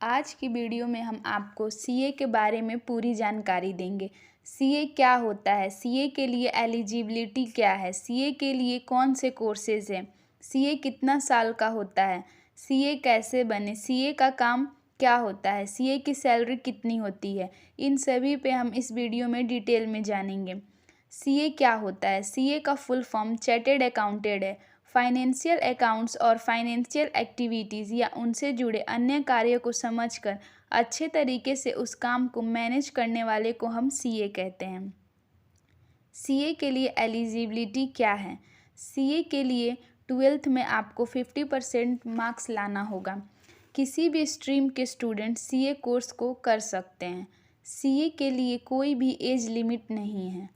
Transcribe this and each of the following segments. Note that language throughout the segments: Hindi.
आज की वीडियो में हम आपको सीए के बारे में पूरी जानकारी देंगे। सीए क्या होता है, सीए के लिए एलिजिबिलिटी क्या है, सीए के लिए कौन से कोर्सेज हैं, सीए कितना साल का होता है, सीए कैसे बने, सीए का काम क्या होता है, सीए की सैलरी कितनी होती है, इन सभी पे हम इस वीडियो में डिटेल में जानेंगे। सीए क्या होता है, सीए का फुल फॉर्म चार्टर्ड अकाउंटेंट है। फाइनेंशियल अकाउंट्स और फाइनेंशियल एक्टिविटीज़ या उनसे जुड़े अन्य कार्यों को समझकर अच्छे तरीके से उस काम को मैनेज करने वाले को हम सीए कहते हैं। सीए के लिए एलिजिबिलिटी क्या है? सीए के लिए 12th में आपको 50% मार्क्स लाना होगा। किसी भी स्ट्रीम के स्टूडेंट सीए कोर्स को कर सकते हैं। सीए के लिए कोई भी एज लिमिट नहीं है।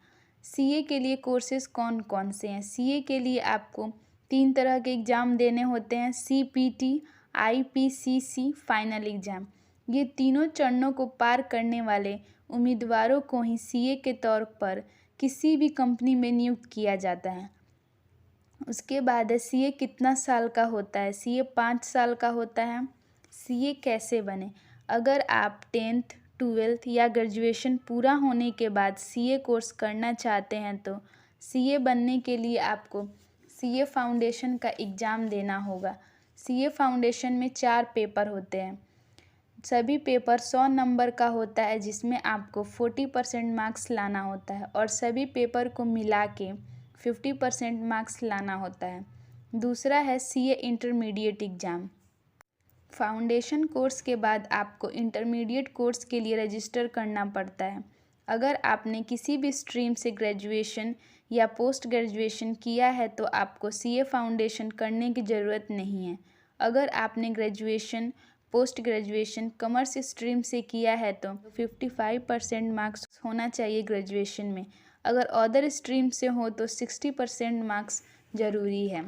सीए के लिए कोर्सेज कौन कौन से हैं? सीए के लिए आपको 3 तरह के एग्ज़ाम देने होते हैं: सीपीटी, आईपीसीसी, फाइनल एग्ज़ाम। ये तीनों चरणों को पार करने वाले उम्मीदवारों को ही सीए के तौर पर किसी भी कंपनी में नियुक्त किया जाता है। उसके बाद है सीए कितना साल का होता है? सीए 5 साल का होता है। सीए कैसे बने? अगर आप 10th 12th या ग्रेजुएशन पूरा होने के बाद सीए कोर्स करना चाहते हैं तो सीए बनने के लिए आपको सीए फाउंडेशन का एग्ज़ाम देना होगा। सीए फाउंडेशन में 4 पेपर होते हैं। सभी पेपर 100 नंबर का होता है, जिसमें आपको 40% मार्क्स लाना होता है और सभी पेपर को मिला के 50% मार्क्स लाना होता है। दूसरा है CA intermediate exam. Foundation course के बाद आपको इंटरमीडिएट कोर्स के लिए रजिस्टर करना पड़ता है। अगर आपने किसी भी स्ट्रीम से ग्रेजुएशन या पोस्ट ग्रेजुएशन किया है तो आपको सीए फाउंडेशन करने की ज़रूरत नहीं है। अगर आपने graduation post graduation commerce stream से किया है तो 55% मार्क्स होना चाहिए ग्रेजुएशन में। अगर अदर स्ट्रीम से हो तो 60% मार्क्स ज़रूरी है।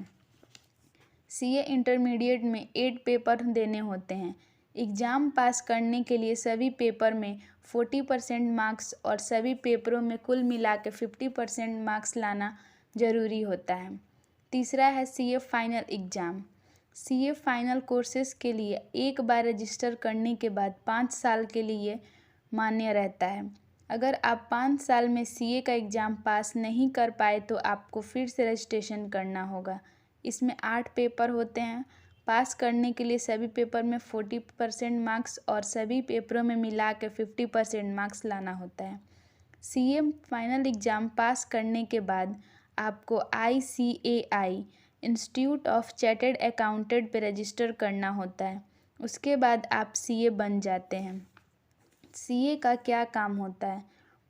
सीए इंटरमीडिएट में 8 पेपर देने होते हैं। एग्ज़ाम पास करने के लिए सभी पेपर में 40% मार्क्स और सभी पेपरों में कुल मिला के 50% मार्क्स लाना ज़रूरी होता है। तीसरा है CA final exam. CA final courses के लिए एक बार रजिस्टर करने के बाद 5 साल के लिए मान्य रहता है। अगर आप 5 साल में सीए का एग्ज़ाम पास नहीं कर पाए तो आपको फिर से रजिस्ट्रेशन करना होगा। इसमें 8 पेपर होते हैं। पास करने के लिए सभी पेपर में 40% मार्क्स और सभी पेपरों में मिला के 50% मार्क्स लाना होता है। सीए फाइनल एग्ज़ाम पास करने के बाद आपको ICAI institute of chartered accountant पे रजिस्टर करना होता है। उसके बाद आप सीए बन जाते हैं। सीए का क्या काम होता है?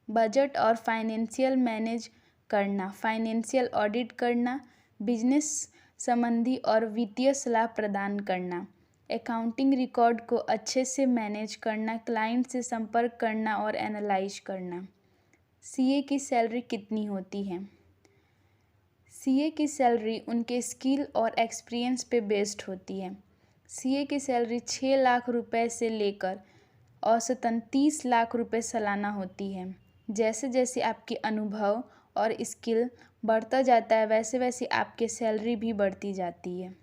बजट और फाइनेंशियल मैनेज करना, फाइनेंशियल ऑडिट करना, बिजनेस संबंधी और वित्तीय सलाह प्रदान करना, अकाउंटिंग रिकॉर्ड को अच्छे से मैनेज करना, क्लाइंट से संपर्क करना और एनालाइज करना। सीए की सैलरी कितनी होती है? सीए की सैलरी उनके स्किल और एक्सपीरियंस पे बेस्ड होती है। सीए की सैलरी 6 लाख रुपए से लेकर औसतन 30 लाख रुपए सालाना होती है। जैसे जैसे आपकी अनुभव और स्किल बढ़ता जाता है वैसे वैसे आपकी सैलरी भी बढ़ती जाती है।